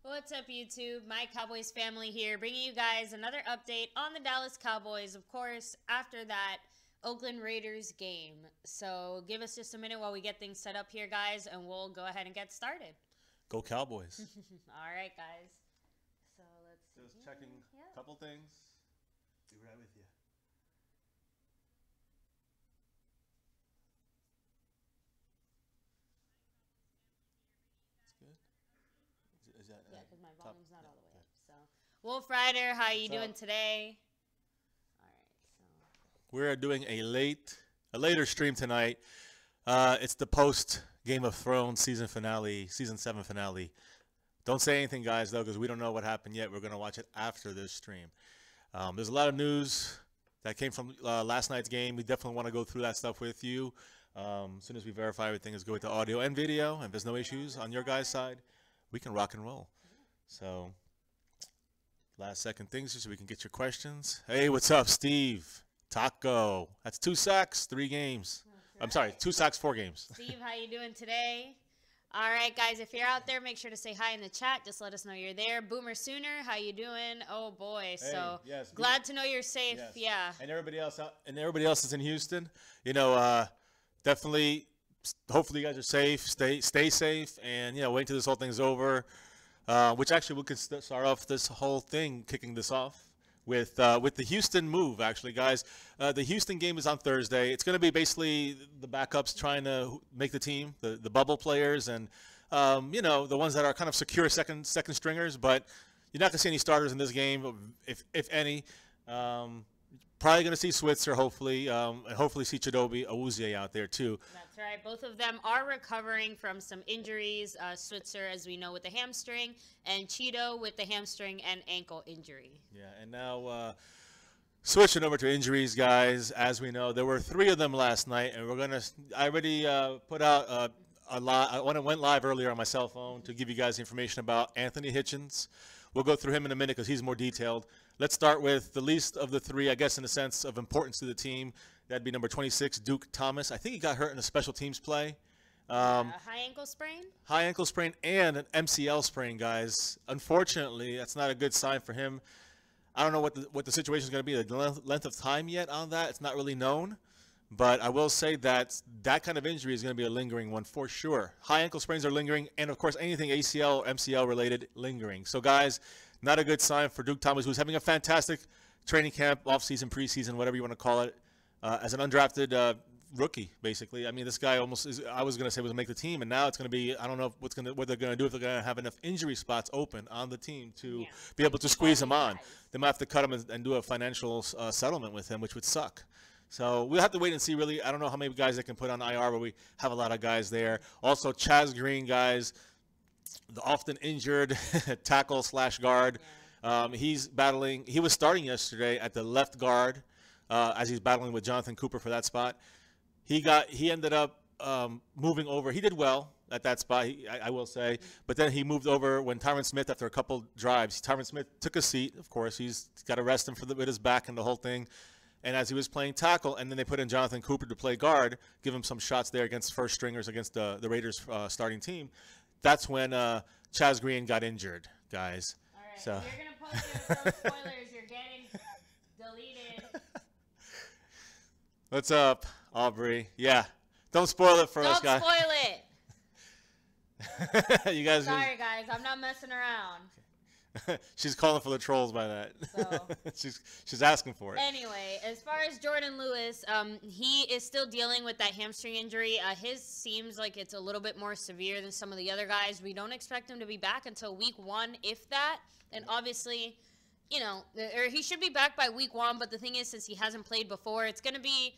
What's up, YouTube? My Cowboys family here, bringing you guys another update on the Dallas Cowboys, of course, after that Oakland Raiders game. So give us just a minute while we get things set up here, guys, and we'll go ahead and get started. Go Cowboys. All right, guys. So let's see. Just checking a couple things. Be right with you. Is that, yeah, because my volume's not all the way up. So, Wolf Rider, how you doing today? All right, so we're doing a later stream tonight. It's the post Game of Thrones season 7 finale. Don't say anything, guys, though, because we don't know what happened yet. We're going to watch it after this stream. There's a lot of news that came from last night's game. We definitely want to go through that stuff with you. As soon as we verify everything is good to audio and video, and if there's no issues on your guys' side, we can rock and roll. So, last second things so we can get your questions. Hey, what's up, Steve? Taco. That's 2 sacks, 3 games. Right. I'm sorry, 2 sacks, 4 games. Steve, how you doing today? All right, guys, if you're out there, make sure to say hi in the chat. Just let us know you're there. Boomer Sooner, how you doing? Oh, boy. Hey, so yes, glad to know you're safe. Yes. Yeah. And everybody else is in Houston. You know, definitely, hopefully you guys are safe. Stay safe, and, you know, wait until this whole thing's over. Which actually we could start off this whole thing, kicking this off with the Houston move, actually, guys. The Houston game is on Thursday. It's going to be basically the backups trying to make the team, the bubble players, and you know, the ones that are kind of secure second stringers. But you're not going to see any starters in this game, if any. Probably going to see Switzer, hopefully, and hopefully see Chidobe Awuzie out there too. That's right. Both of them are recovering from some injuries. Switzer, as we know, with the hamstring, and Cheeto with the hamstring and ankle injury. Yeah, and now switching over to injuries, guys. As we know, there were 3 of them last night, and I already put out a lot. I went live earlier on my cell phone to give you guys information about Anthony Hitchens. We'll go through him in a minute because he's more detailed. Let's start with the least of the 3, I guess, in the sense of importance to the team. That'd be number 26, Duke Thomas. I think he got hurt in a special teams play. High ankle sprain? High ankle sprain and an MCL sprain, guys. Unfortunately, that's not a good sign for him. I don't know what the situation is going to be, the length of time yet on that. It's not really known. But I will say that that kind of injury is going to be a lingering one for sure. High ankle sprains are lingering, and, of course, anything ACL or MCL related lingering. So, guys, not a good sign for Duke Thomas, who's having a fantastic training camp, offseason, preseason, whatever you want to call it, as an undrafted rookie, basically. I mean, this guy almost is, I was going to say was going to make the team, and now it's going to be, I don't know what they're going to do, if they're going to have enough injury spots open on the team to be able to squeeze him on. They might have to cut him and do a financial settlement with him, which would suck. So we'll have to wait and see, really. I don't know how many guys they can put on IR, but we have a lot of guys there. Also, Chaz Greens, guys, the often injured tackle/guard. He's battling. He was starting yesterday at the left guard as he's battling with Jonathan Cooper for that spot. He ended up moving over. He did well at that spot, I will say. But then he moved over when Tyron Smith, after a couple drives, Tyron Smith took a seat. Of course, he's got to rest him with his back and the whole thing. And as he was playing tackle, and then they put in Jonathan Cooper to play guard, give him some shots there against first stringers against the Raiders starting team. That's when Chaz Greens got injured, guys. All right, so if you're going to post those spoilers, you're getting deleted. What's up, Aubrey? Yeah, don't spoil it for us, guys. Don't spoil it. You guys. Sorry, guys. I'm not messing around. She's calling for the trolls by that. So. she's asking for it. Anyway, as far as Jordan Lewis, he is still dealing with that hamstring injury. His seems like it's a little bit more severe than some of the other guys. We don't expect him to be back until week 1, if that. And obviously, you know, or he should be back by week 1. But the thing is, since he hasn't played before, it's going to be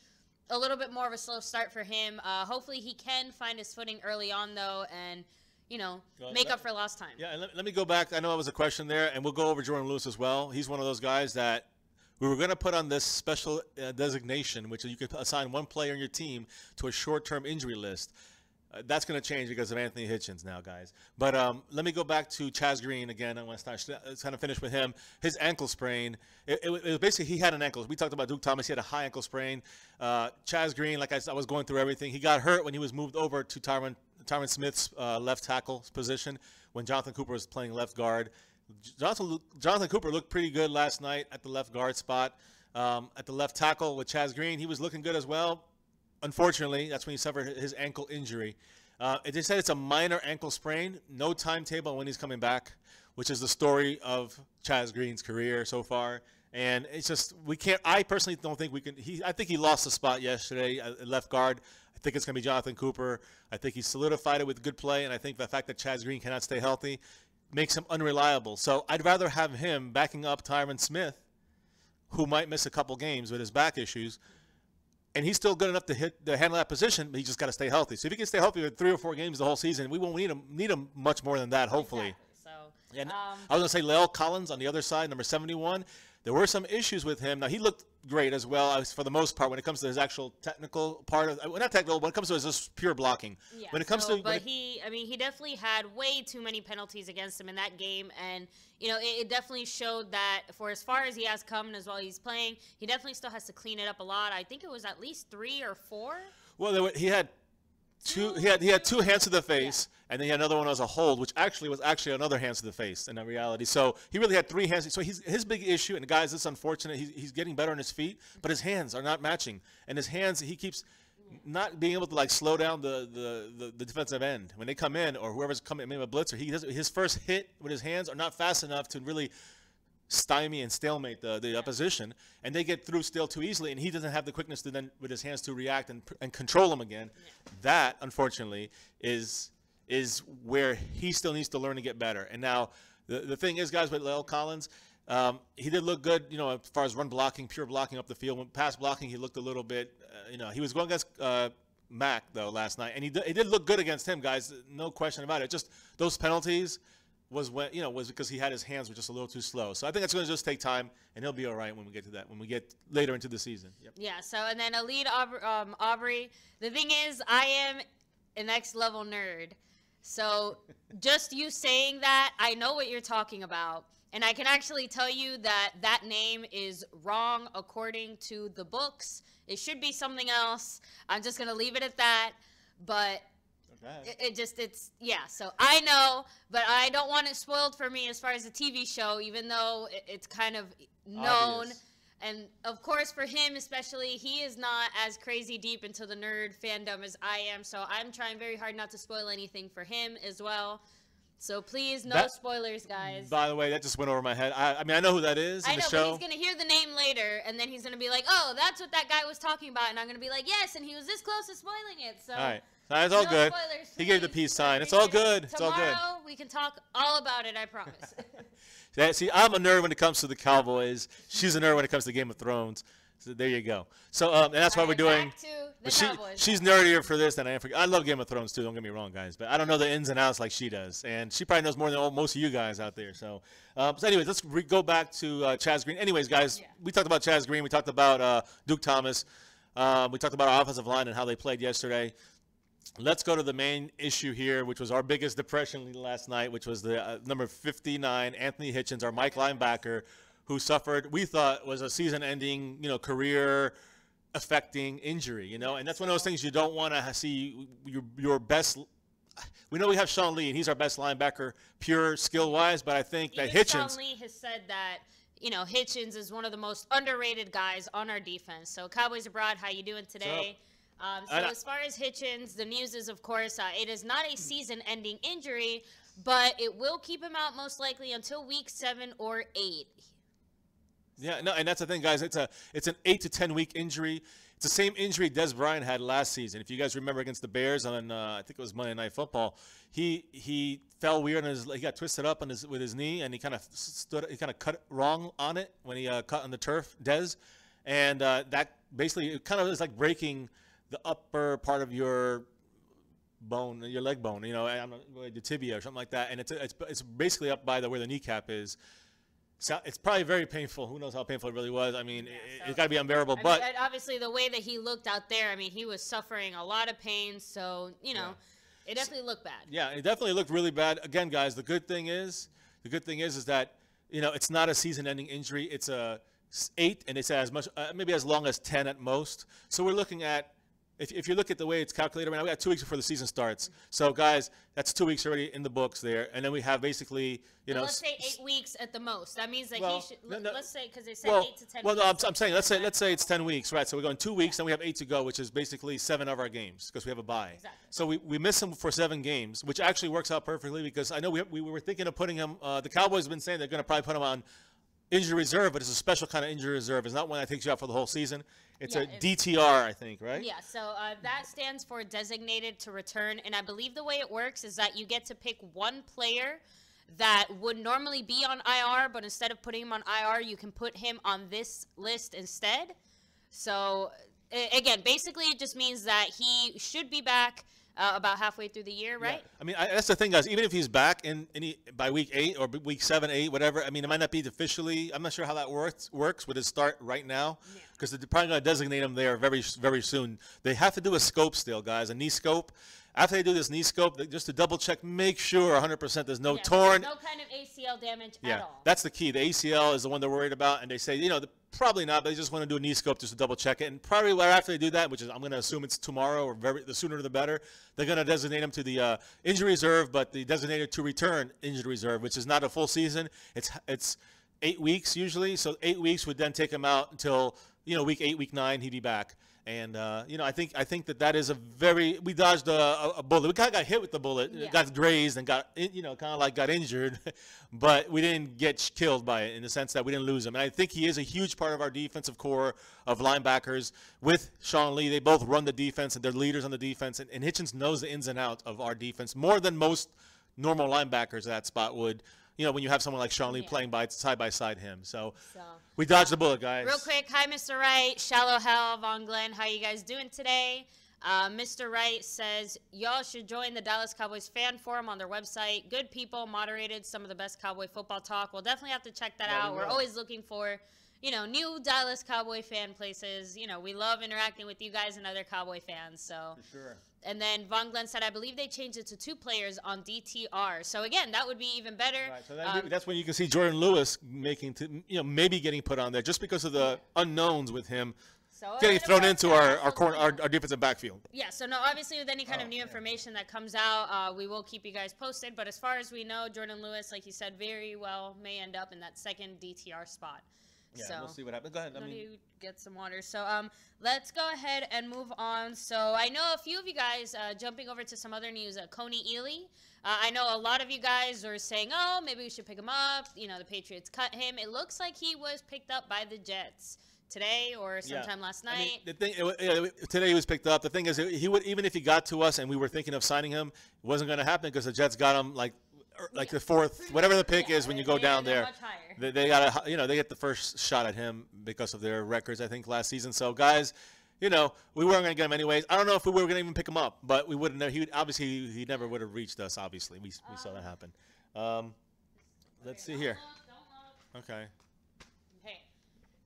a little bit more of a slow start for him. Hopefully he can find his footing early on, though, and you know, make up for lost time. Yeah, and let me go back. I know it was a question there, and we'll go over Jordan Lewis as well. He's one of those guys that we were going to put on this special designation, which you could assign one player on your team to a short-term injury list. That's going to change because of Anthony Hitchens now, guys. But let me go back to Chaz Greens again. I want to kind of finish with him. His ankle sprain, it was basically he had an ankle. We talked about Duke Thomas. He had a high ankle sprain. Chaz Greens, like I was going through everything, he got hurt when he was moved over to Tyron Tyron Smith's left tackle position when Jonathan Cooper was playing left guard. Jonathan Cooper looked pretty good last night at the left guard spot. At the left tackle with Chaz Green, he was looking good as well. Unfortunately, that's when he suffered his ankle injury. They said it's a minor ankle sprain. No timetable on when he's coming back, which is the story of Chaz Green's career so far. And it's just, we can't, I personally don't think we can, I think he lost the spot yesterday at left guard. I think it's going to be Jonathan Cooper. I think he solidified it with good play, and I think the fact that Chaz Green cannot stay healthy makes him unreliable. So I'd rather have him backing up Tyron Smith, who might miss a couple games with his back issues, and he's still good enough to handle that position, but he just got to stay healthy. So if he can stay healthy with 3 or 4 games the whole season, we won't need him much more than that, hopefully. Exactly. And I was going to say La'el Collins on the other side, number 71. There were some issues with him. Now, he looked great as well for the most part when it comes to his actual technical part of, well, not technical, when it comes to his just pure blocking. Yeah, when it comes to, but he definitely had way too many penalties against him in that game, and it definitely showed that for as far as he has come and as well he's playing, he definitely still has to clean it up a lot. I think it was at least 3 or 4. Well, he had two. He had 2 hands to the face, and then he had another one as a hold, which was actually another hands to the face in reality. So he really had 3 hands. So his big issue, and guys, it's unfortunate. He's getting better on his feet, but his hands are not matching. And his hands, he keeps not being able to slow down the defensive end when they come in, or whoever's coming, maybe a blitzer. His first hit with his hands are not fast enough to really stymie and stalemate the opposition, and they get through still too easily, and he doesn't have the quickness to then with his hands to react and control them again. Yeah. That, unfortunately, is where he still needs to learn to get better. And now the thing is, guys, with La'el Collins, he did look good, as far as run blocking, pure blocking up the field. When pass blocking, he looked a little bit, he was going against Mack, though, last night, and he did look good against him, guys, no question about it. Just those penalties was because he had his hands were just a little too slow. So I think it's going to just take time, and he'll be all right when we get to that, when we get later into the season. Yep. Yeah, so, and then Elite Aubrey, the thing is, I am a next-level nerd. So just you saying that, I know what you're talking about. And I can actually tell you that that name is wrong according to the books. It should be something else. I'm just going to leave it at that. But so I know, but I don't want it spoiled for me as far as the TV show, even though it's kind of known. Obvious. And of course, for him especially, he is not as crazy deep into the nerd fandom as I am. So I'm trying very hard not to spoil anything for him as well. So please, no spoilers, guys. By the way, that just went over my head. I mean, I know who that is in the show. But he's going to hear the name later, and then he's going to be like, oh, that's what that guy was talking about. And I'm going to be like, yes, and he was this close to spoiling it. So. All right. It's all good. Spoilers, he gave the peace sign. It's all good. It's all good. Tomorrow we can talk all about it, I promise. See, I'm a nerd when it comes to the Cowboys. She's a nerd when it comes to Game of Thrones. So there you go. So and that's why we're doing. She's nerdier for this than I am for. I love Game of Thrones too. Don't get me wrong, guys. But I don't know the ins and outs like she does, and she probably knows more than most of you guys out there. So, anyways, let's go back to Chaz Green. Anyways, guys, we talked about Chaz Green. We talked about Duke Thomas. We talked about our offensive line and how they played yesterday. Let's go to the main issue here, which was our biggest depression last night, which was the number 59, Anthony Hitchens, our Mike linebacker, who suffered, we thought, was a season-ending, career-affecting injury, and that's one of those things you don't want to see your best. We know we have Sean Lee, and he's our best linebacker, pure skill-wise, but I think that Hitchens. Sean Lee has said that, Hitchens is one of the most underrated guys on our defense. So, Cowboys Abroad, how you doing today? So as far as Hitchens, the news is, of course, it is not a season-ending injury, but it will keep him out most likely until week 7 or 8. Yeah, no, and that's the thing, guys. It's an 8 to 10 week injury. It's the same injury Des Bryant had last season. If you guys remember against the Bears on, I think it was Monday Night Football, he fell weird on he got twisted up on with his knee, and he kind of cut wrong on it when he cut on the turf, Des, and that basically it kind of is like breaking the upper part of your bone, your leg bone, the tibia or something like that, and it's basically up by where the kneecap is. So it's probably very painful. Who knows how painful it really was? I mean, it's got to be unbearable. But obviously, the way that he looked out there, I mean, he was suffering a lot of pain. So it definitely looked bad. Yeah, it definitely looked really bad. Again, guys, the good thing is that it's not a season-ending injury. It's a 8, and it's as much maybe as long as 10 at most. So we're looking at if you look at the way it's calculated right now, we got 2 weeks before the season starts. So, guys, that's 2 weeks already in the books there. And then we have basically, let's say 8 weeks at the most. That means that he should, let's say, because they said 8 to 10 well, weeks. no, I'm saying, let's say it's 10 weeks, right? So we're going 2 weeks, and we have 8 to go, which is basically 7 of our games because we have a bye. Exactly. So we miss him for 7 games, which actually works out perfectly because I know we were thinking of putting him, the Cowboys have been saying they're going to probably put him on injury reserve, but it's a special kind of injury reserve. It's not one that takes you out for the whole season. It's a DTR, I think, right? Yeah, so that stands for designated to return. And I believe the way it works is that you get to pick one player that would normally be on IR, but instead of putting him on IR, you can put him on this list instead. So, again, basically it just means that he should be back about halfway through the year, right? Yeah. I mean, that's the thing, guys. Even if he's back by week 8 or week 7, 8, whatever, I mean, it might not be officially. I'm not sure how that works with his start right now because they're probably going to designate him there very, very soon. They have to do a scope still, guys, a knee scope. After they do this knee scope, just to double check, make sure 100% there's no torn. No kind of ACL damage at all. That's the key. The ACL is the one they're worried about, and they say, probably not, but they just want to do a knee scope just to double check it. And probably right after they do that, which is I'm going to assume it's tomorrow or the sooner the better, they're going to designate him to the injury reserve, but the designated to return injury reserve, which is not a full season. It's 8 weeks usually, so 8 weeks would then take him out until week 8, week 9, he'd be back. And I think that is we dodged a bullet. We kind of got hit with the bullet, got grazed, and got got injured, but we didn't get killed by it in the sense that we didn't lose him. And I think he is a huge part of our defensive core of linebackers with Sean Lee. They both run the defense and they're leaders on the defense. And Hitchens knows the ins and outs of our defense more than most normal linebackers at that spot would. When you have someone like Sean Lee playing side by side him. So we dodged the bullet, guys. Real quick, hi, Mr. Wright, Shallow Hell, Von Glenn. How you guys doing today? Mr. Wright says, y'all should join the Dallas Cowboys fan forum on their website. Good people, moderated, some of the best Cowboy football talk. We'll definitely have to check that out. We're always looking for, new Dallas Cowboy fan places. We love interacting with you guys and other Cowboy fans. So. For sure. And then Von Glenn said, I believe they changed it to 2 players on DTR. So, again, that would be even better. Right, so that's when you can see Jordan Lewis maybe getting put on there just because of the unknowns with him getting thrown into our defensive backfield. Yeah, so, no, obviously with any kind of new information that comes out, we will keep you guys posted. But as far as we know, Jordan Lewis, like you said, very well may end up in that second DTR spot. Yeah, so, we'll see what happens. Go ahead. Let me get some water. So let's go ahead and move on. So I know a few of you guys, jumping over to some other news, Coney Ely. I know a lot of you guys are saying, oh, maybe we should pick him up. The Patriots cut him. It looks like he was picked up by the Jets today or sometime last night. I mean, today he was picked up. The thing is, he would, even if he got to us and we were thinking of signing him, it wasn't going to happen because the Jets got him like the 4th, whatever the pick is when you go down there. They got they get the first shot at him because of their records, I think, last season. So, guys, we weren't going to get him anyways. I don't know if we were going to even pick him up, but we wouldn't. He never would have reached us. Obviously, we saw that happen. Let's see here. Okay. Hey,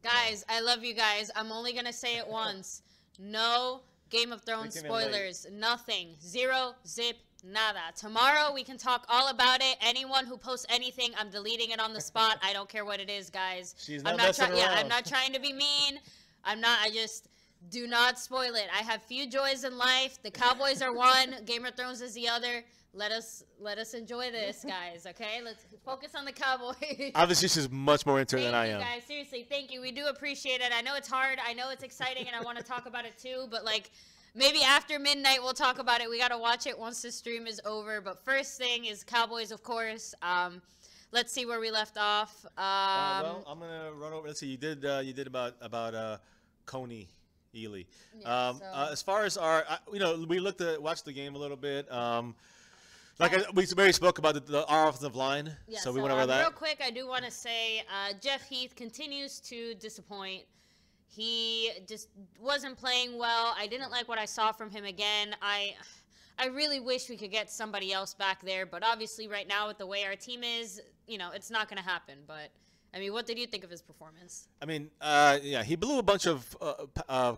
guys, I love you guys. I'm only going to say it once. No Game of Thrones spoilers. Nothing. Zero, zip, nada. Tomorrow we can talk all about it. Anyone who posts anything, I'm deleting it on the spot. I don't care what it is, guys. I'm not trying to be mean. I just do not spoil it. I have few joys in life. The Cowboys are one. Game of Thrones is the other. Let us enjoy this, guys, okay? Let's focus on the Cowboys. Obviously, she's much more into it than I am. Guys, seriously, thank you. We do appreciate it. I know it's hard. I know it's exciting, and I want to talk about it too, but, maybe after midnight we'll talk about it. We got to watch it once the stream is over. But first thing is Cowboys, of course. Let's see where we left off. Well, I'm gonna run over. Let's see. You did about Coney Ely. Yeah, as far as our, we watched the game a little bit. We already spoke about our offensive line, yeah, so we went over that. Real quick, I do want to say Jeff Heath continues to disappoint. He just wasn't playing well. I didn't like what I saw from him again. I really wish we could get somebody else back there, but obviously right now with the way our team is, it's not going to happen. But I mean, what did you think of his performance? I mean, yeah, he blew a bunch of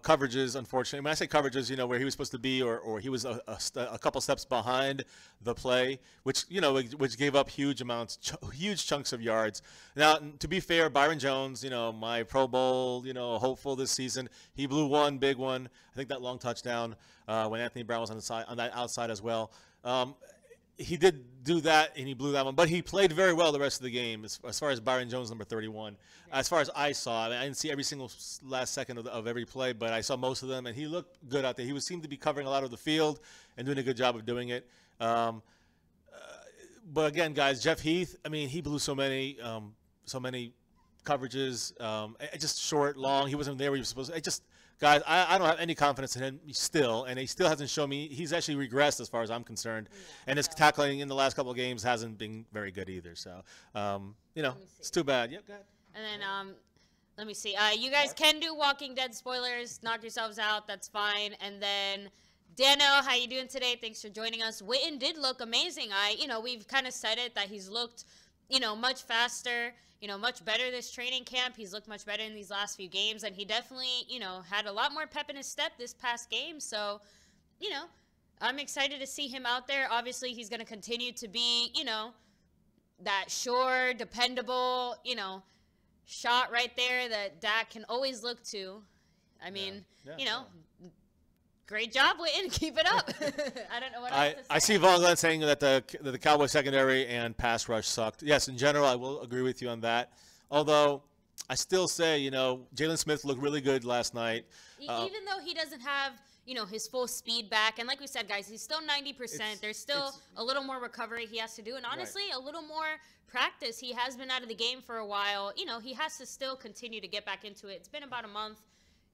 coverages, unfortunately. When I say coverages, where he was supposed to be, or he was a couple steps behind the play, which gave up huge chunks of yards. Now, to be fair, Byron Jones, my Pro Bowl, hopeful this season, he blew one big one. I think that long touchdown when Anthony Brown was on that outside as well. He did do that, and he blew that one. But he played very well the rest of the game, as far as Byron Jones, number 31. As far as I saw, I didn't see every single last second of every play, but I saw most of them, and he looked good out there. He seemed to be covering a lot of the field and doing a good job of doing it. But again, guys, Jeff Heath, I mean, he blew so many coverages, just short, long. He wasn't there where he was supposed to. Guys, I don't have any confidence in him still, and he still hasn't shown me. He's actually regressed as far as I'm concerned, and his tackling in the last couple of games hasn't been very good either. So, it's too bad. Yep, go ahead. And then, let me see. You guys can do Walking Dead spoilers. Knock yourselves out. That's fine. And then, Dano, how you doing today? Thanks for joining us. Witten did look amazing. We've kind of said it that he's looked, much faster. Much better this training camp. He's looked much better in these last few games, and he definitely, had a lot more pep in his step this past game. So, I'm excited to see him out there. Obviously, he's going to continue to be, that sure, dependable, shot right there that Dak can always look to. I mean, great job, Witten. Keep it up. I don't know what else to say. I see Von Glenn saying that the Cowboys secondary and pass rush sucked. Yes, in general, I will agree with you on that. Although, I still say, Jalen Smith looked really good last night. Even though he doesn't have, his full speed back. And like we said, guys, he's still 90%. There's still a little more recovery he has to do. And honestly, a little more practice. He has been out of the game for a while. He has to still continue to get back into it. It's been about a month.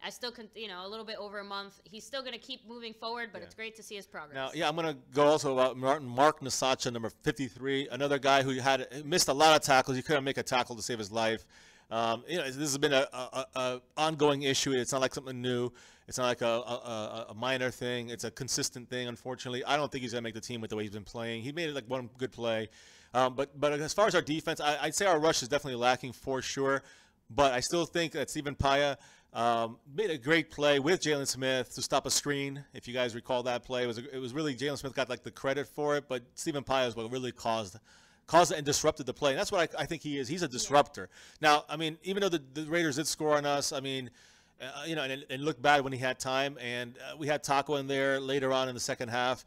I still, a little bit over a month. He's still going to keep moving forward, but it's great to see his progress. Now, I'm going to go also about Mark Nasacha, number 53, another guy who missed a lot of tackles. He couldn't make a tackle to save his life. This has been a ongoing issue. It's not like something new. It's not like a minor thing. It's a consistent thing, unfortunately. I don't think he's going to make the team with the way he's been playing. He made it like one good play. But as far as our defense, I'd say our rush is definitely lacking for sure. But I still think that Stephen Paya made a great play with Jalen Smith to stop a screen. If you guys recall that play, it was really Jalen Smith got like the credit for it, but Stephen Paya is what really caused it and disrupted the play. And that's what I think he is. He's a disruptor. Now, I mean, even though the Raiders did score on us, I mean, and it looked bad when he had time, and we had Taco in there later on in the second half.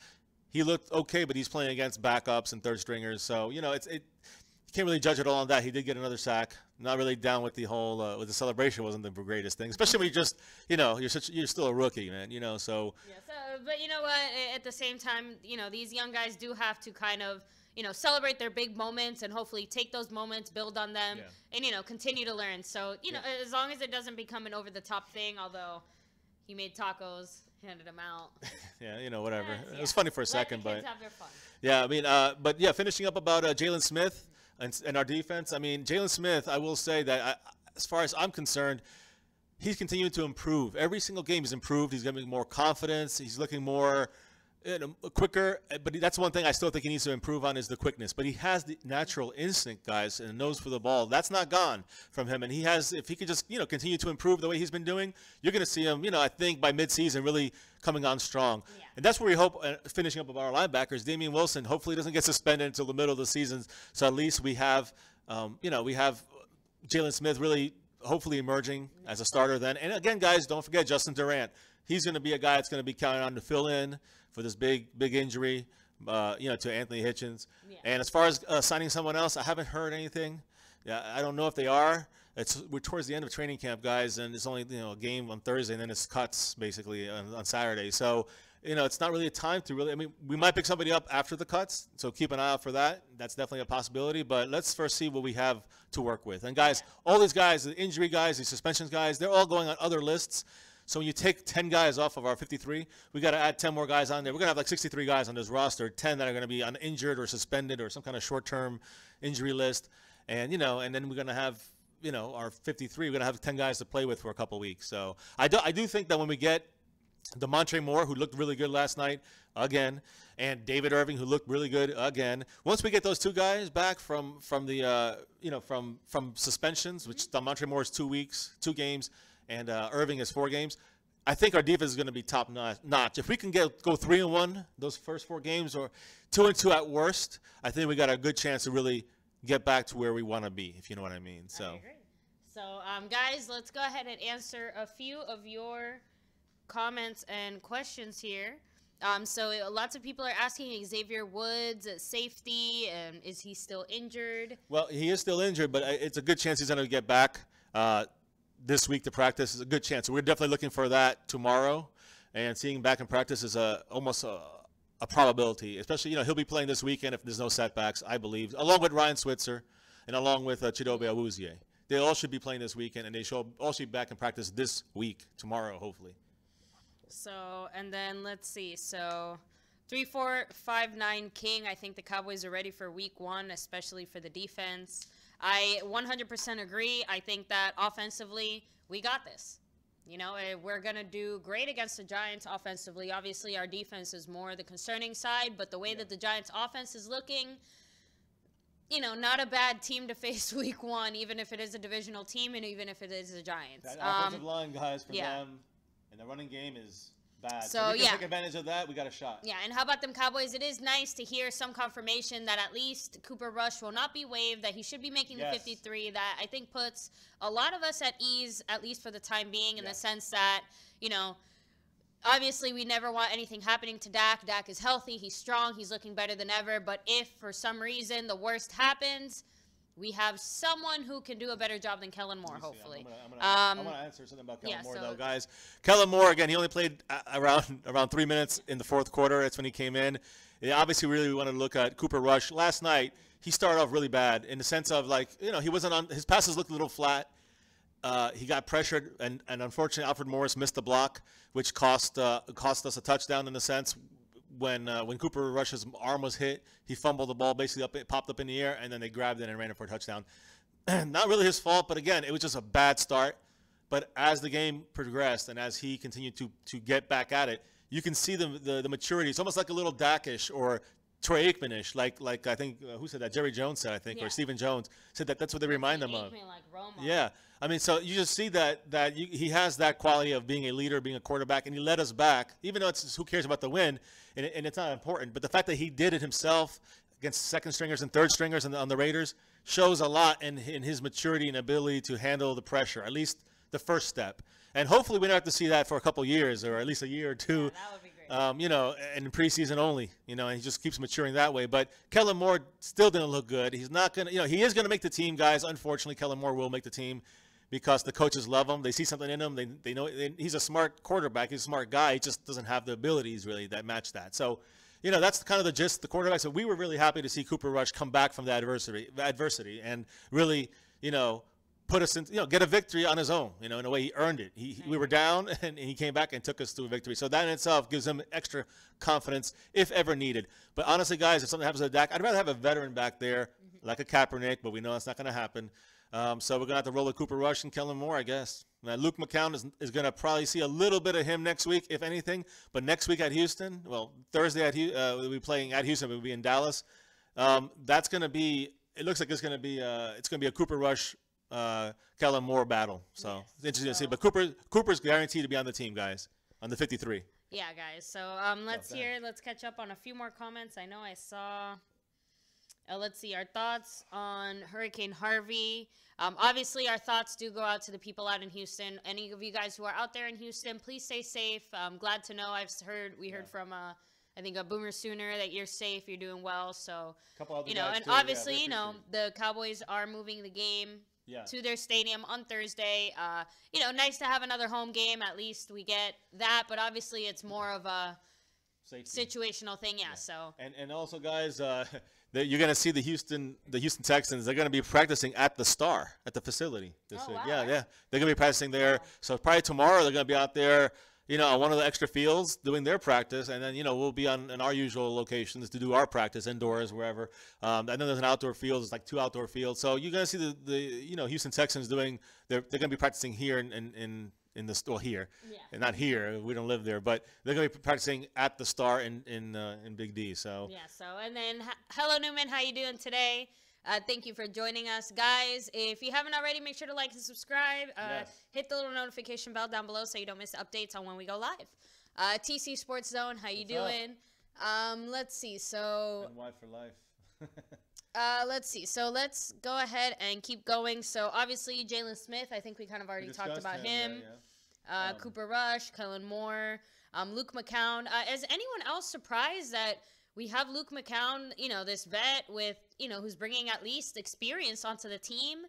He looked okay, but he's playing against backups and third stringers, so you can't really judge it all on that. He did get another sack. Not really down with the whole with the celebration. Wasn't the greatest thing, especially when you just you're still a rookie, man. So. Yeah. But you know what? At the same time, these young guys do have to kind of celebrate their big moments and hopefully take those moments, build on them, and continue to learn. So as long as it doesn't become an over the top thing, although he made tacos, handed them out. Yeah, whatever. It was funny for a second, but have their fun. Yeah, I mean, but yeah, finishing up about Jalen Smith. And our defense, I mean, Jalen Smith, I will say that as far as I'm concerned, he's continuing to improve. Every single game he's improved. He's getting more confidence. He's looking more quicker. But that's one thing I still think he needs to improve on is the quickness. But he has the natural instinct, guys, and a nose for the ball. That's not gone from him. And he has, if he could just, continue to improve the way he's been doing, you're going to see him, I think by midseason really coming on strong. Yeah. And that's where we hope, finishing up with our linebackers, Damian Wilson hopefully doesn't get suspended until the middle of the season. So at least we have, we have Jalen Smith really hopefully emerging as a starter then. And again, guys, don't forget Justin Durant. He's going to be a guy that's going to be counted on to fill in for this big injury, to Anthony Hitchens. Yeah. And as far as signing someone else, I haven't heard anything. Yeah, I don't know if they are. We're towards the end of training camp, guys, and it's only a game on Thursday, and then it's cuts basically on Saturday. So it's not really a time to really. I mean, we might pick somebody up after the cuts, so keep an eye out for that. That's definitely a possibility. But let's first see what we have to work with. And guys, all these guys, the injury guys, the suspensions guys, they're all going on other lists. So when you take 10 guys off of our 53, we got to add 10 more guys on there. We're going to have like 63 guys on this roster, 10 that are going to be on injured or suspended or some kind of short-term injury list. And, and then we're going to have, our 53, we're going to have 10 guys to play with for a couple weeks. So I do think that when we get DeMontre Moore, who looked really good last night, again, and David Irving, who looked really good again. Once we get those two guys back from the from suspensions, which DeMontre Moore is 2 weeks, 2 games, and Irving is 4 games, I think our defense is going to be top notch. If we can go 3-1 those first 4 games, or 2-2 at worst, I think we got a good chance to really get back to where we want to be, if you know what I mean. So, I agree. So, guys, let's go ahead and answer a few of your comments and questions here. So lots of people are asking Xavier Woods at safety, and is he still injured? Well, he is still injured, but it's a good chance he's going to get back this week to practice. Is a good chance. So we're definitely looking for that tomorrow, and seeing him back in practice is almost a probability. Especially, he'll be playing this weekend if there's no setbacks, I believe, along with Ryan Switzer and along with Chidobe Awuzie. They all should be playing this weekend, and they should all be back in practice this week, tomorrow, hopefully. So, and then let's see. So, 3459 King. I think the Cowboys are ready for week 1, especially for the defense. I 100% agree. I think that offensively, we got this. We're going to do great against the Giants offensively. Obviously, our defense is more the concerning side, but the way that the Giants offense is looking, not a bad team to face week 1, even if it is a divisional team and even if it is the Giants. That offensive line, guys, for them. And the running game is bad. So we can take advantage of that. We got a shot. Yeah, and how about them Cowboys? It is nice to hear some confirmation that at least Cooper Rush will not be waived, that he should be making the 53. That I think puts a lot of us at ease, at least for the time being, in the sense that, obviously we never want anything happening to Dak. Dak is healthy. He's strong. He's looking better than ever. But if for some reason the worst happens, we have someone who can do a better job than Kellen Moore, hopefully. I want to answer something about Kellen Moore, though, guys. Kellen Moore, again, he only played around 3 minutes in the fourth quarter. That's when he came in. Obviously, we wanted to look at Cooper Rush. Last night, he started off really bad in the sense of, he wasn't on – his passes looked a little flat. He got pressured, and unfortunately, Alfred Morris missed the block, which cost us a touchdown in a sense. When Cooper Rush's arm was hit, he fumbled the ball basically it popped up in the air, and then they grabbed it and ran it for a touchdown. Not really his fault, but again, it was just a bad start. But as the game progressed and as he continued to get back at it, you can see the maturity. It's almost like a little Dak-ish or Troy Aikman-ish, like I think who said that? Jerry Jones said, I think, or Stephen Jones said that's what they remind them of. Like Roma. Yeah. I mean, so you just see that he has that quality of being a leader, being a quarterback, and he led us back, even though it's who cares about the win, and it's not important. But the fact that he did it himself against second stringers and third stringers on the Raiders shows a lot in his maturity and ability to handle the pressure, at least the first step. And hopefully we don't have to see that for a couple years, or at least a year or two. Yeah, that would be great. And in preseason only, and he just keeps maturing that way. But Kellen Moore still didn't look good. He's not going to, he is going to make the team, guys. Unfortunately, Kellen Moore will make the team because the coaches love him. They see something in him. They know he's a smart quarterback. He's a smart guy. He just doesn't have the abilities really that match that. So, that's kind of the gist of the quarterback. So we were really happy to see Cooper Rush come back from the adversity and really, put us in, get a victory on his own, in a way he earned it. We were down and he came back and took us to a victory. So that in itself gives him extra confidence if ever needed. But honestly, guys, if something happens to Dak, I'd rather have a veteran back there like a Kaepernick, but we know that's not going to happen. So we're going to have to roll with Cooper Rush and Kellen Moore, I guess. Now, Luke McCown is going to probably see a little bit of him next week, if anything. But next week at Houston, Thursday we'll be playing at Houston. We'll be in Dallas. That's going to be – it looks like it's going to be a Cooper Rush Kellen Moore battle. So it's interesting to see. But Cooper's guaranteed to be on the team, guys, on the 53. Yeah, guys. So let's catch up on a few more comments. I know I saw let's see our thoughts on Hurricane Harvey. Obviously our thoughts do go out to the people out in Houston. Any of you guys who are out there in Houston, please stay safe. I'm glad to know we heard from I think a Boomer Sooner that you're safe, you're doing well. So and obviously the Cowboys are moving the game to their stadium on Thursday. Nice to have another home game. At least we get that, but obviously it's more of a situational thing. Yeah. So and also, guys, you're going to see the Houston Texans. They're going to be practicing at the Star at the facility this week. Wow. Yeah. They're going to be practicing there. So probably tomorrow they're going to be out there, on one of the extra fields doing their practice, and then we'll be in our usual locations to do our practice indoors, wherever. And then there's an outdoor field. It's like 2 outdoor fields. So you're going to see the Houston Texans they're going to be practicing here in in the store here, Yeah. and not here. We don't live there, but they're going to be practicing at the Star in Big D. So yeah. So and then hello Newman, how you doing today? Thank you for joining us, guys. If you haven't already, make sure to like and subscribe. Yes. Hit the little notification bell down below so you don't miss updates on when we go live. TC Sports Zone, how you doing? Let's see. So and why for life. let's see. So let's go ahead and keep going. So obviously Jalen Smith, I think we kind of already talked about him. Yeah. Cooper Rush, Kellen Moore, Luke McCown. Is anyone else surprised that we have Luke McCown, you know, this vet with, you know, who's bringing at least experience onto the team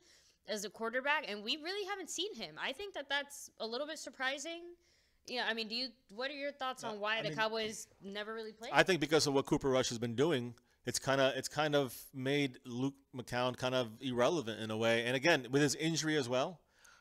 as a quarterback, and we really haven't seen him. I think that that's a little bit surprising. Yeah, I mean, what are your thoughts on why the Cowboys never really played? I think because of what Cooper Rush has been doing, it's kind of made Luke McCown kind of irrelevant in a way. And again, with his injury as well,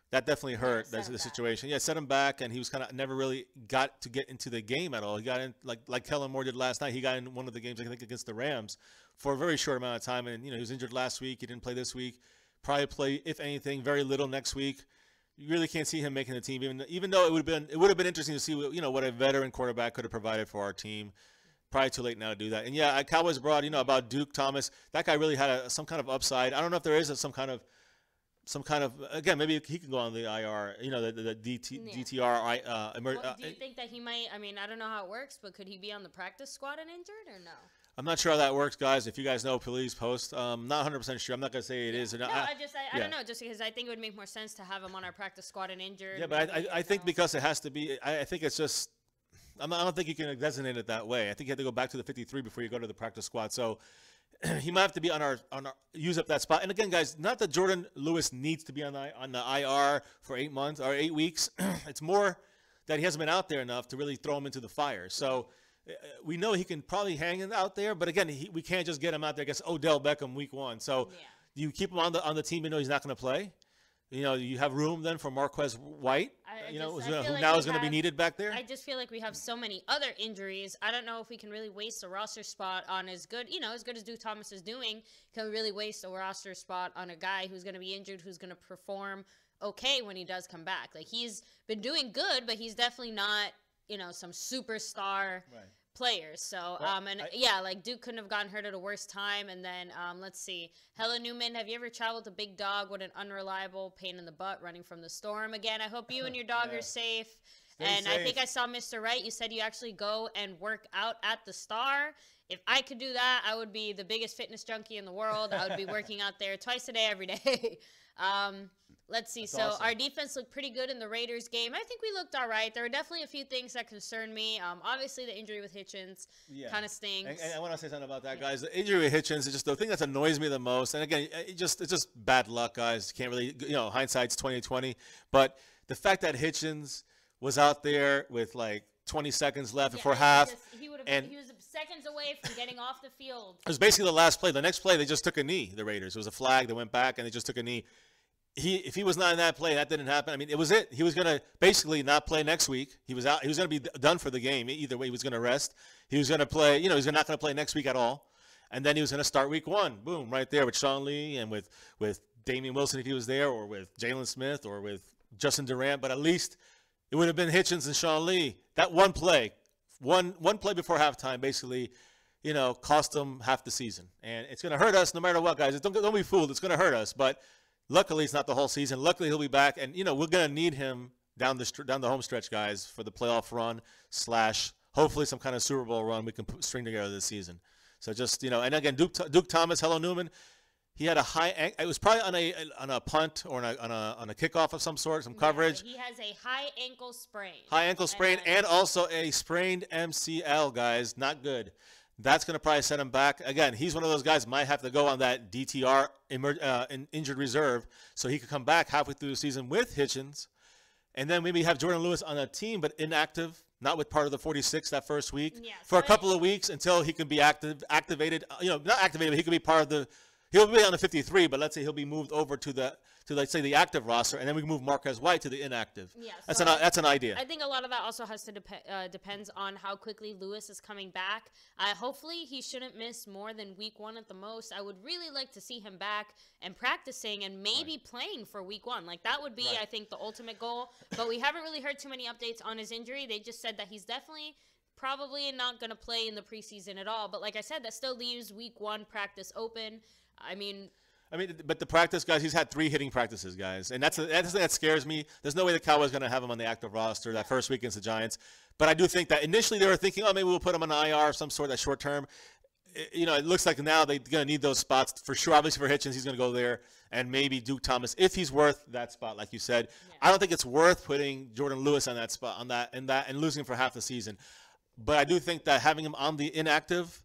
that definitely hurt the situation. Yeah, set him back, and he was kind of never really got to get into the game at all. He got in like Kellen Moore did last night. He got in one of the games, I think, against the Rams for a very short amount of time. And, you know, he was injured last week. He didn't play this week. Probably play, if anything, very little next week. You really can't see him making the team, even though it would have been interesting to see what a veteran quarterback could have provided for our team. Probably too late now to do that. And yeah, Cowboys brought about Duke Thomas. That guy really had some kind of upside. I don't know if there is some kind of again, maybe he can go on the IR. You know, the DTR. Do you think that he might? I mean, I don't know how it works, but could he be on the practice squad and injured or no? I'm not sure how that works, guys. If you guys know, please post. Not 100% sure. I'm not going to say it is or not. No, I don't know. Just because I think it would make more sense to have him on our practice squad and injured. Yeah, but I think because it has to be. I think it's just. I don't think you can designate it that way. I think you have to go back to the 53 before you go to the practice squad. So he might have to be on our use up that spot. And again, guys, not that Jordan Lewis needs to be on the IR for 8 months or 8 weeks. It's more that he hasn't been out there enough to really throw him into the fire. So we know he can probably hang it out there, but again, we can't just get him out there against Odell Beckham week 1. So you keep him on the team, you know he's not going to play. You know, you have room then for Marquez White, who now is going to be needed back there. I just feel like we have so many other injuries. I don't know if we can really waste a roster spot on as good as Duke Thomas is doing. Can we really waste a roster spot on a guy who's going to be injured, who's going to perform okay when he does come back? Like, he's been doing good, but he's definitely not, some superstar players. So, like Duke couldn't have gotten hurt at a worse time. And then, let's see. Hello, Newman. Have you ever traveled to Big Dog? What an unreliable pain in the butt running from the storm. Again, I hope you and your dog are safe. Stay safe. I think I saw Mr. Wright. You said you actually go and work out at the Star. If I could do that, I would be the biggest fitness junkie in the world. I would be working out there twice a day, every day. Let's see. That's awesome. Our defense looked pretty good in the Raiders game. I think we looked all right. There were definitely a few things that concerned me. Obviously, the injury with Hitchens kind of stinks. And I want to say something about that, guys. The injury with Hitchens is just the thing that annoys me the most. And again, it's just bad luck, guys. Can't really, hindsight's 20/20. But the fact that Hitchens was out there with like 20 seconds left before half, he was seconds away from getting off the field. It was basically the last play. The next play, they just took a knee. The Raiders. It was a flag. They went back and they just took a knee. If he was not in that play, that didn't happen. I mean, it was it. He was going to basically not play next week. He was out. He was going to be done for the game. Either way, he was going to rest. He was going to play. He's not going to play next week at all. And then he was going to start week 1. Boom, right there with Sean Lee and with Damian Wilson if he was there, or with Jalen Smith, or with Justin Durant. But at least it would have been Hitchens and Sean Lee. That one play before halftime, basically, cost them half the season. And it's going to hurt us no matter what, guys. Don't be fooled. It's going to hurt us, but. Luckily, it's not the whole season. Luckily, he'll be back, and we're gonna need him down the home stretch, guys, for the playoff run / hopefully some kind of Super Bowl run we can string together this season. So just and again, Duke Thomas, hello Newman. He had a high. It was probably on a punt or on a kickoff of some sort, some coverage. He has a high ankle sprain. High ankle sprain and also a sprained MCL, guys. Not good. That's going to probably set him back. Again, he's one of those guys might have to go on that DTR injured reserve so he could come back halfway through the season with Hitchens. And then maybe have Jordan Lewis on a team but inactive, not with part of the 46 that first week, for a couple of weeks until he can be activated. Not activated, but he can be part of He'll be on the 53, but let's say he'll be moved over to let's say the active roster, and then we can move Marquez White to the inactive. Yeah, that's an idea. I think a lot of that also has to depends on how quickly Lewis is coming back. Hopefully, he shouldn't miss more than week 1 at the most. I would really like to see him back and practicing and maybe playing for week 1. Like, that would be, I think, the ultimate goal. But we haven't really heard too many updates on his injury. They just said that he's definitely probably not going to play in the preseason at all. But like I said, that still leaves week 1 practice open. I mean, but the practice, guys, he's had 3 hitting practices, guys. And that's the thing that scares me. There's no way the Cowboys are going to have him on the active roster that first week against the Giants. But I do think that initially they were thinking, oh, maybe we'll put him on IR of some sort, that short term. It looks like now they're going to need those spots for sure. Obviously for Hitchens, he's going to go there. And maybe Duke Thomas, if he's worth that spot, like you said. Yeah. I don't think it's worth putting Jordan Lewis on that spot, and losing him for half the season. But I do think that having him on the inactive,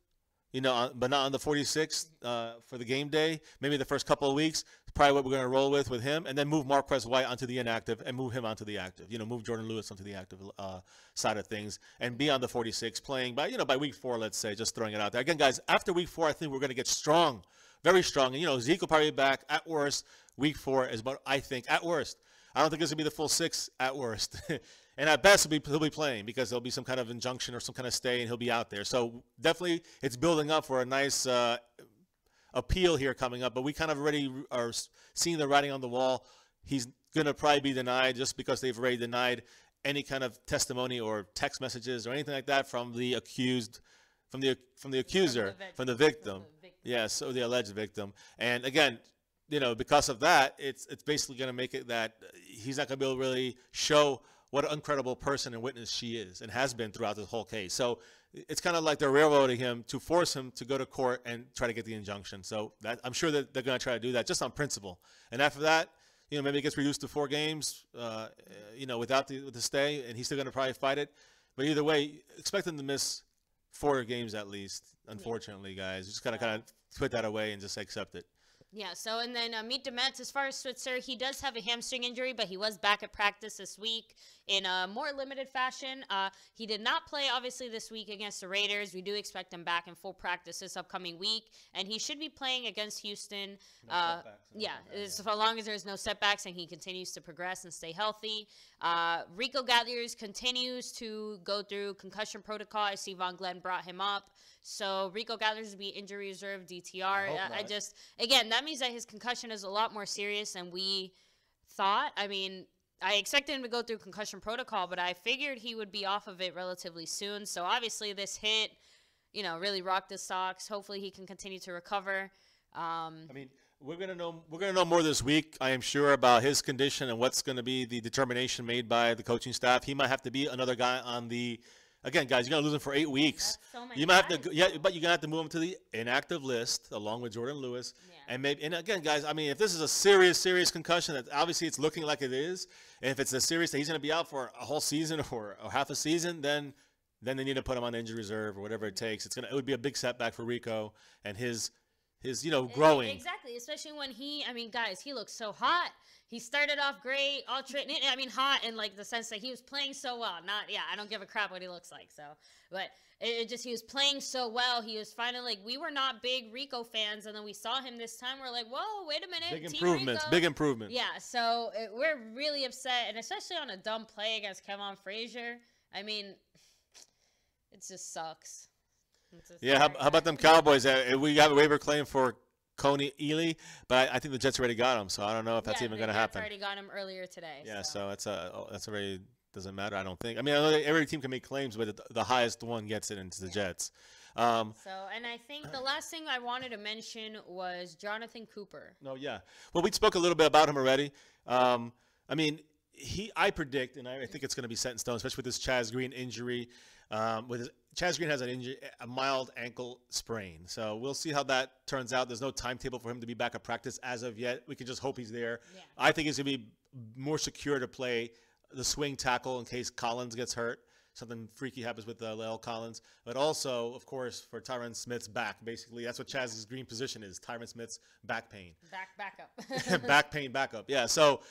but not on the 46 for the game day, maybe the first couple of weeks, is probably what we're going to roll with him, and then move Marquez White onto the inactive and move him onto the active. Move Jordan Lewis onto the active side of things and be on the 46 playing by week 4, let's say, just throwing it out there. Again, guys, after week 4, I think we're going to get strong, very strong. And, Zeke will probably be back at worst. Week 4 is about, I think, at worst. I don't think it's going to be the full 6 at worst. And at best, he'll be playing because there'll be some kind of injunction or some kind of stay, and he'll be out there. So definitely it's building up for a nice appeal here coming up. But we kind of already are seeing the writing on the wall. He's going to probably be denied just because they've already denied any kind of testimony or text messages or anything like that from the accused, from the accuser, from the victim. Yes, so the alleged victim. And again, because of that, it's basically going to make it that he's not going to be able to really show what an incredible person and witness she is and has been throughout this whole case. So it's kind of like they're railroading him to force him to go to court and try to get the injunction. So I'm sure that they're going to try to do that just on principle. And after that, maybe it gets reduced to 4 games, without the stay, and he's still going to probably fight it. But either way, expect him to miss 4 games at least, unfortunately, guys. Just got to kind of put that away and just accept it. Yeah, so and then Meet Demets, as far as Switzer, he does have a hamstring injury, but he was back at practice this week in a more limited fashion. He did not play, obviously, this week against the Raiders. We do expect him back in full practice this upcoming week, and he should be playing against Houston. As long as there's no setbacks and he continues to progress and stay healthy. Rico Gathers continues to go through concussion protocol. I see Von Glenn brought him up. So Rico Gathers will be injury reserve, DTR. Again, that means that his concussion is a lot more serious than we thought. I mean, I expected him to go through concussion protocol, but I figured he would be off of it relatively soon. So obviously this hit, really rocked his socks. Hopefully he can continue to recover. We're gonna know more this week, I am sure, about his condition and what's going to be the determination made by the coaching staff. He might have to be another guy on the. Again, guys, you're gonna lose him for 8 weeks. That's so many you might have to, but you're gonna have to move him to the inactive list along with Jordan Lewis. Yeah. And again, guys, if this is a serious concussion, that obviously it's looking like it is, and if it's a serious that he's gonna be out for a whole season or half a season, then they need to put him on injury reserve or whatever it takes. It would be a big setback for Rico and his growing. Exactly, especially when guys, he looks so hot. He started off great, hot in like the sense that he was playing so well. I don't give a crap what he looks like. So, but he was playing so well. He was finally we were not big Rico fans, and then we saw him this time. We're like, whoa, wait a minute, big improvement. Yeah, so we're really upset, and especially on a dumb play against Kevon Frazier. It just sucks. How about them Cowboys? We got a waiver claim for Coney Ely, but I think the Jets already got him, so I don't know if that's even going to happen. The Jets already got him earlier today. Yeah, so that's already doesn't matter, I don't think. I know every team can make claims, but the highest one gets it into the Jets. And I think the last thing I wanted to mention was Jonathan Cooper. No, yeah. Well, we spoke a little bit about him already. I predict, and I think it's going to be set in stone, especially with this Chaz Green injury. Chaz Green has a mild ankle sprain, so we'll see how that turns out. There's no timetable for him to be back at practice as of yet. We can just hope he's there. Yeah. I think he's going to be more secure to play the swing tackle in case Collins gets hurt. something freaky happens with La'el Collins. But also, of course, for Tyron Smith's back. Basically, that's what Chaz's green position is, Tyron Smith's back pain. Backup. Back pain, backup. Yeah, so,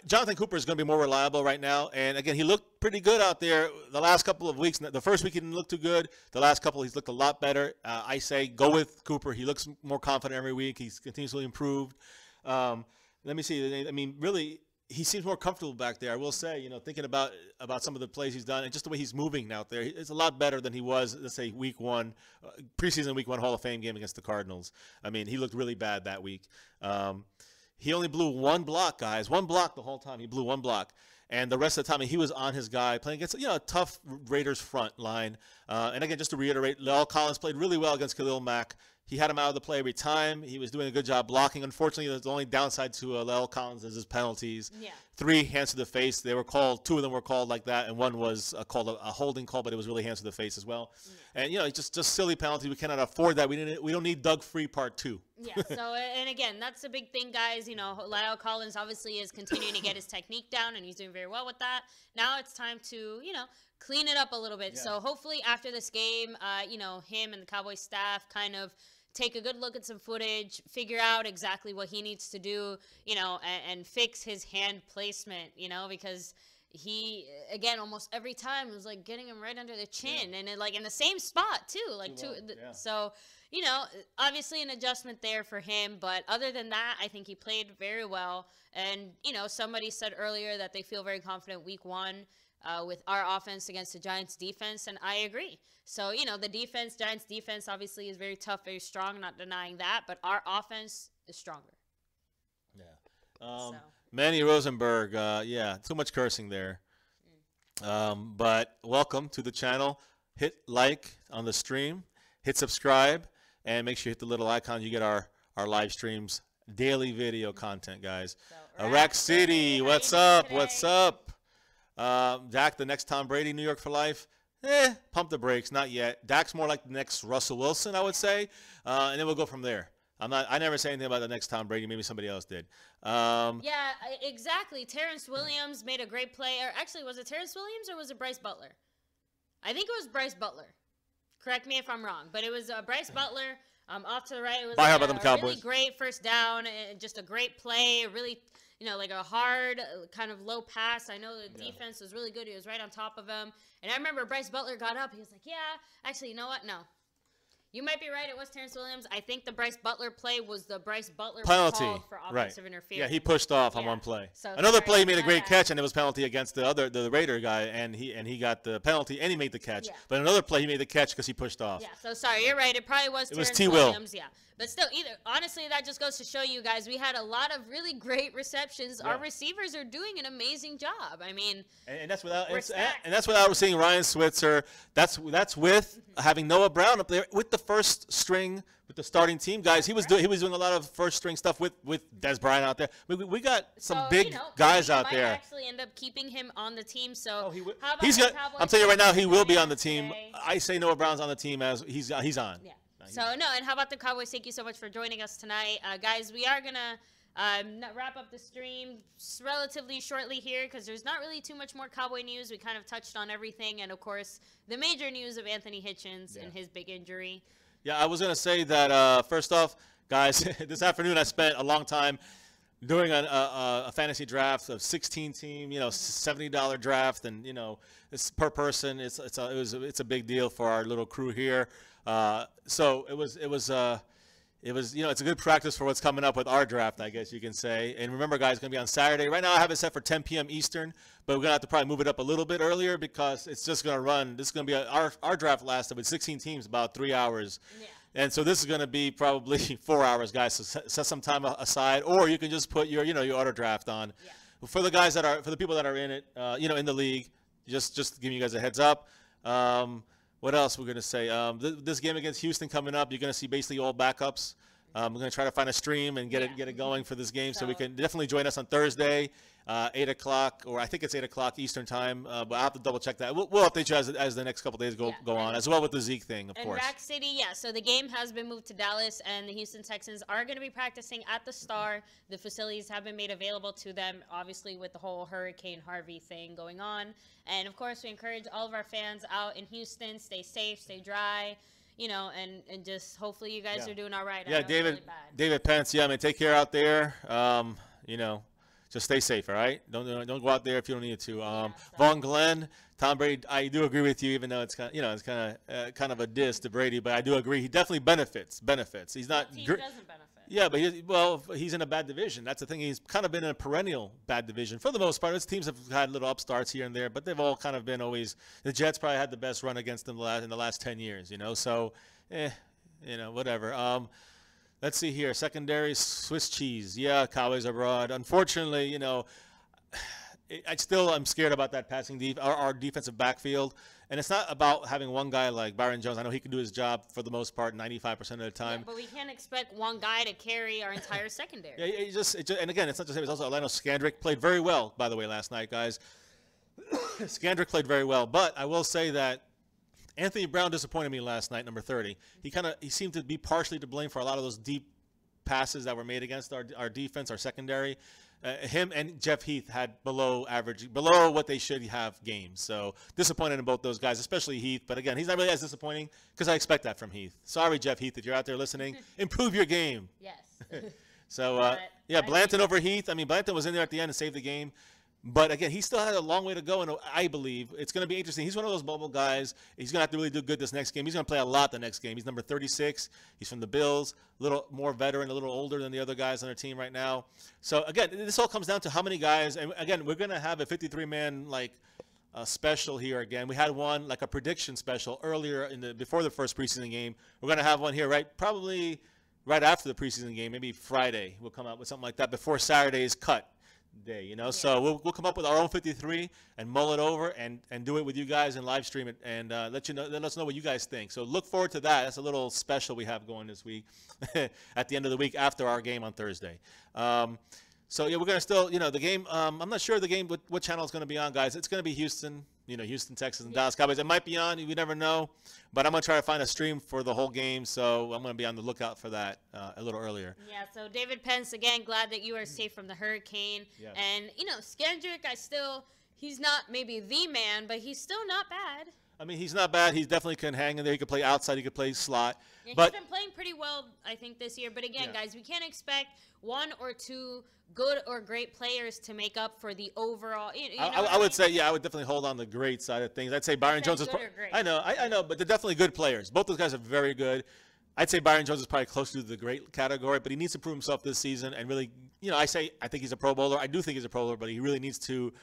Jonathan Cooper is going to be more reliable right now. And, again, he looked pretty good out there the last couple of weeks. The first week he didn't look too good. The last couple he's looked a lot better. I say go with Cooper. He looks more confident every week. He's continuously improved. Let me see. I mean, really, he seems more comfortable back there. I will say, thinking about some of the plays he's done and just the way he's moving out there, it's a lot better than he was, let's say, week 1, preseason week 1 Hall of Fame game against the Cardinals. I mean, he looked really bad that week. He only blew 1 block, guys. 1 block the whole time. He blew 1 block. And the rest of the time, he was on his guy, playing against a tough Raiders front line. And again, just to reiterate, La'el Collins played really well against Khalil Mack. He had him out of the play every time. He was doing a good job blocking. Unfortunately, the only downside to La'el Collins is his penalties. Yeah. 3 hands to the face. They were called. 2 of them were called like that, and 1 was called a holding call, but it was really hands to the face as well. Yeah. And just silly penalties. We cannot afford that. We don't need Doug Free Part 2. Yeah. So and again, that's a big thing, guys. La'el Collins obviously is continuing to get his technique down, and he's doing very well with that. Now it's time to clean it up a little bit. Yeah. So hopefully after this game, him and the Cowboys staff kind of take a good look at some footage, figure out exactly what he needs to do, and fix his hand placement, because he, again, almost every time was like getting him right under the chin, and in the same spot too, So, obviously an adjustment there for him, but other than that, I think he played very well. And somebody said earlier that they feel very confident week 1 with our offense against the Giants defense, and I agree. So, the Giants defense obviously is very tough, very strong, not denying that, but our offense is stronger. Yeah. Manny Rosenberg, too much cursing there. But welcome to the channel. Hit like on the stream, hit subscribe, and make sure you hit the little icon. You get our live streams, daily video content, guys. So, Rack City, what's up? Today? What's up? Dak, the next Tom Brady, New York for life. Pump the brakes, not yet. Dak's more like the next Russell Wilson, I would say, and then we'll go from there. I never say anything about the next Tom Brady. Maybe somebody else did. Yeah, exactly. Terrence Williams made a great play. Or actually, was it Terrence Williams or was it Bryce Butler? I think it was Bryce Butler. Correct me if I'm wrong, but it was Bryce Butler off to the right. It was a really great first down, and just a great play. Really, like a hard kind of low pass. I know the defense was really good. He was right on top of him. And I remember Bryce Butler got up. He was like, yeah, actually, you know what? No. You might be right. It was Terrence Williams. I think the Bryce Butler play was the Bryce Butler penalty for offensive interference. Yeah, he pushed off on one play. So another play, he made a great catch, and it was penalty against the Raider guy, and he got the penalty, and he made the catch. Yeah. But another play, he made the catch because he pushed off. Yeah, so sorry, you're right. It probably was Terrence Williams. Yeah. But still, honestly, that just goes to show you guys, we had a lot of really great receptions. Yeah. Our receivers are doing an amazing job. I mean, and that's without we're seeing Ryan Switzer. That's with having Noah Brown up there with the first string with the starting team guys. He was doing a lot of first string stuff with Des Bryant out there. We got some big guys out there. Might actually end up keeping him on the team. So I'm telling you right now, he will be on the team. I say Noah Brown's on the team as he's on. Yeah. So, and how about the Cowboys? Thank you so much for joining us tonight. Guys, we are going to wrap up the stream relatively shortly here because there's not really too much more Cowboy news. We kind of touched on everything. And, of course, the major news of Anthony Hitchens and his big injury. Yeah, I was going to say that, first off, guys, this afternoon I spent a long time doing a fantasy draft of 16-team, $70 draft, and it's per person. It's a big deal for our little crew here. So it was it's a good practice for what's coming up with our draft, I guess you can say. And remember, guys, it's going to be on Saturday. Right now I have it set for 10 p.m. Eastern, but we're going to have to probably move it up a little bit earlier because it's just going to run. This is going to be our draft lasted with 16 teams about 3 hours. Yeah. And so this is going to be probably 4 hours, guys. So set some time aside, or you can just put your auto draft on. Yeah. For the guys for the people that are in it, in the league, just giving you guys a heads up. What else we're going to say? This game against Houston coming up, you're going to see basically all backups. I'm going to try to find a stream and get it going for this game, so we can definitely join us on Thursday, 8 o'clock, or I think it's 8 o'clock Eastern time, but I'll have to double check that. We'll update you as the next couple days go on, as well with the Zeke thing, of course. Rack City, so the game has been moved to Dallas, and the Houston Texans are going to be practicing at the Star. The facilities have been made available to them, obviously with the whole Hurricane Harvey thing going on. And, of course, we encourage all of our fans out in Houston, stay safe, stay dry. And just hopefully you guys are doing all right. Yeah, David Pence. Yeah, take care out there. Just stay safe, all right? Don't go out there if you don't need to. Vaughn Glenn, Tom Brady. I do agree with you, even though it's kind of a diss to Brady, but I do agree he definitely benefits. He's not. He doesn't benefit. Yeah, but he's in a bad division. That's the thing. He's kind of been in a perennial bad division for the most part. His teams have had little upstarts here and there, but they've all kind of been always. The Jets probably had the best run against them in the last 10 years. So, whatever. Let's see here. Secondary, Swiss cheese. Yeah, Cowboys abroad. Unfortunately, I'm scared about that passing our defensive backfield. And it's not about having one guy like Byron Jones. I know he can do his job for the most part 95% of the time. Yeah, but we can't expect one guy to carry our entire secondary. And again, it's not just him. It's also Orlando Scandrick played very well, by the way, last night, guys. Scandrick played very well. But I will say that Anthony Brown disappointed me last night, number 30. He seemed to be partially to blame for a lot of those deep passes that were made against our defense, our secondary. Him and Jeff Heath had below what they should have games. So disappointed in both those guys, especially Heath. But again, he's not really as disappointing because I expect that from Heath. Sorry, Jeff Heath, if you're out there listening, improve your game. Yes. So, Blanton over Heath. Blanton was in there at the end and saved the game. But again, he still had a long way to go, and I believe it's going to be interesting. He's one of those bubble guys. He's going to have to really do good this next game. He's going to play a lot the next game. He's number 36. He's from the Bills, a little more veteran, a little older than the other guys on their team right now. So again, this all comes down to how many guys. And again, we're going to have a 53-man special here again. We had one like a prediction special earlier before the first preseason game. We're going to have one here probably right after the preseason game, maybe Friday. We'll come out with something like that before Saturday's cut day, So we'll come up with our own 53 and mull it over and do it with you guys and live stream it and let us know what you guys think. So look forward to that. That's a little special we have going this week at the end of the week after our game on Thursday. We're going to still, the game. I'm not sure the game what channel it's going to be on, guys. It's going to be Houston, Houston, Texas, and Dallas Cowboys. It might be on. We never know. But I'm going to try to find a stream for the whole game, so I'm going to be on the lookout for that a little earlier. Yeah, so David Pence, again, glad that you are safe from the hurricane. Yeah. And, Scandrick, he's not maybe the man, but he's still not bad. He's not bad. He definitely can hang in there. He could play outside. He could play slot. Yeah, he's been playing pretty well, I think, this year. But again, guys, we can't expect one or two good or great players to make up for the overall. I would say, I would definitely hold on the great side of things. I'd say Byron Jones is. I know, but they're definitely good players. Both those guys are very good. I'd say Byron Jones is probably close to the great category, but he needs to prove himself this season and really, I think he's a Pro Bowler. I do think he's a Pro Bowler, but he really needs to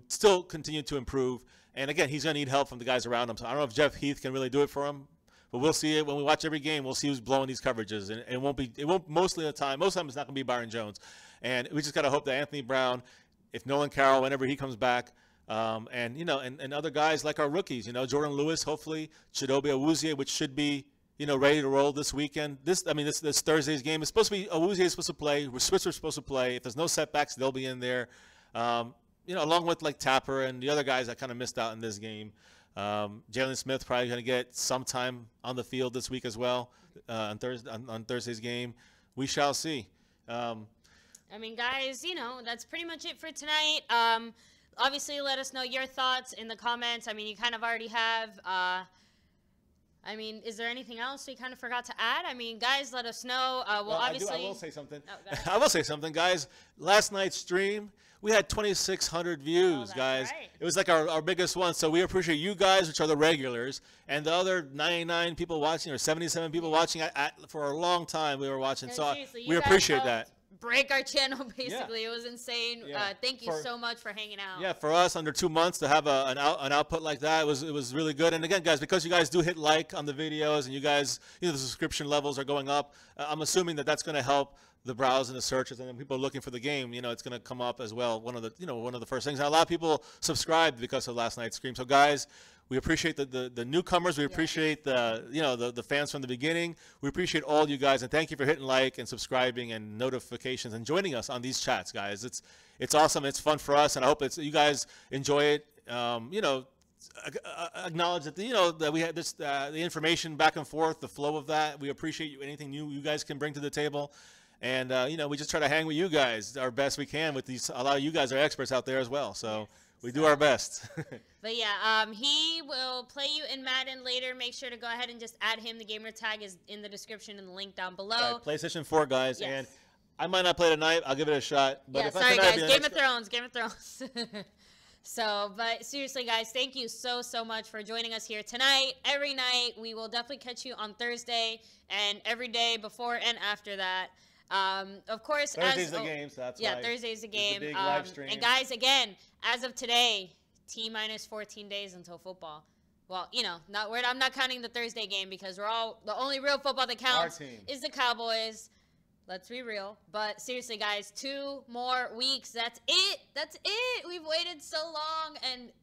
still continue to improve. And again, he's going to need help from the guys around him. So I don't know if Jeff Heath can really do it for him, but we'll see it when we watch every game. We'll see who's blowing these coverages, and it won't most of the time it's not going to be Byron Jones. And we just got to hope that Anthony Brown, if Nolan Carroll, whenever he comes back, and other guys like our rookies, Jordan Lewis, hopefully, Chidobe Awuzie, which should be, ready to roll this weekend. This Thursday's game is supposed to be Awuzie is supposed to play. Switzer's supposed to play. If there's no setbacks, they'll be in there. Along with like Tapper and the other guys that kind of missed out in this game. Jalen Smith probably going to get some time on the field this week as well on Thursday's game. We shall see. Guys, that's pretty much it for tonight. Obviously, let us know your thoughts in the comments. You kind of already have. Is there anything else we kind of forgot to add? Guys, let us know. Obviously. I will say something. Oh, I will say something, guys. Last night's stream, we had 2,600 views, guys. Right. It was like our biggest one. So we appreciate you guys, which are the regulars, and the other 99 people watching or 77 people watching. For a long time, we were watching. So we appreciate that. Break our channel, basically. Yeah. It was insane. Yeah. Thank you so much for hanging out. Yeah, for us, under 2 months to have an output like that, it was really good. And again, guys, because you guys do hit like on the videos and you guys, the subscription levels are going up, I'm assuming that's going to help the browse and the searches, and then people looking for the game, it's going to come up as well. One of the first things. And a lot of people subscribed because of last night's stream. So guys, We appreciate the newcomers. We appreciate the fans from the beginning. We appreciate all you guys, and thank you for hitting like and subscribing and notifications and joining us on these chats, guys. It's awesome. It's fun for us, and I hope you guys enjoy it. Acknowledge that that we had this the information back and forth, the flow of that. We appreciate you. Anything new you guys can bring to the table. And, we just try to hang with you guys our best we can with these. A lot of you guys are experts out there as well. So we do our best. But, yeah, he will play you in Madden later. Make sure to go ahead and just add him. The gamer tag is in the description and the link down below. Right, PlayStation 4, guys. Yes. And I might not play tonight. I'll give it a shot. But yeah, if sorry, guys. Game of Thrones. So, but seriously, guys, thank you so much for joining us here tonight. Every night, we will definitely catch you on Thursday and every day before and after that. Of course, Thursday's the game, so that's why. Thursday's the game. Big live stream. And guys, again, as of today, T-minus 14 days until football. Well, I'm not counting the Thursday game because the only real football that counts is the Cowboys. Let's be real. But seriously, guys, 2 more weeks. That's it. We've waited so long, and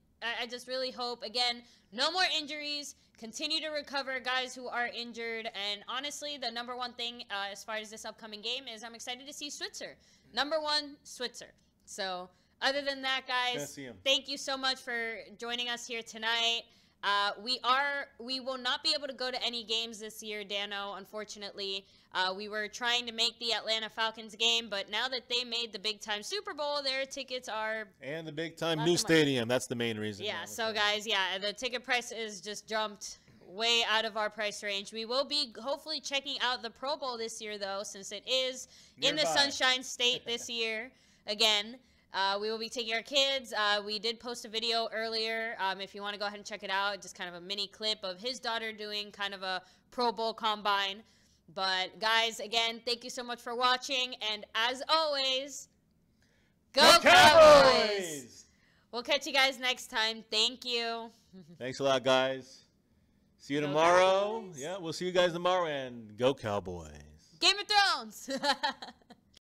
I just really hope, again, no more injuries. Continue to recover guys who are injured. And honestly, the number one thing as far as this upcoming game is I'm excited to see Switzer. Number 1, Switzer. So other than that, guys, thank you so much for joining us here tonight. We will not be able to go to any games this year, Dano, unfortunately. We were trying to make the Atlanta Falcons game, but now that they made the big-time Super Bowl, their tickets are... And the big-time new stadium. That's the main reason. Yeah, so, guys, the ticket price is just jumped way out of our price range. We will be hopefully checking out the Pro Bowl this year, though, since it is in the Sunshine State this year. Again, we will be taking our kids. We did post a video earlier. If you want to go ahead and check it out, just kind of a mini clip of his daughter doing kind of a Pro Bowl combine. But, guys, again, thank you so much for watching. And, as always, go Cowboys! We'll catch you guys next time. Thank you. Thanks a lot, guys. See you tomorrow. Cowboys. Yeah, we'll see you guys tomorrow. And go Cowboys. Game of Thrones!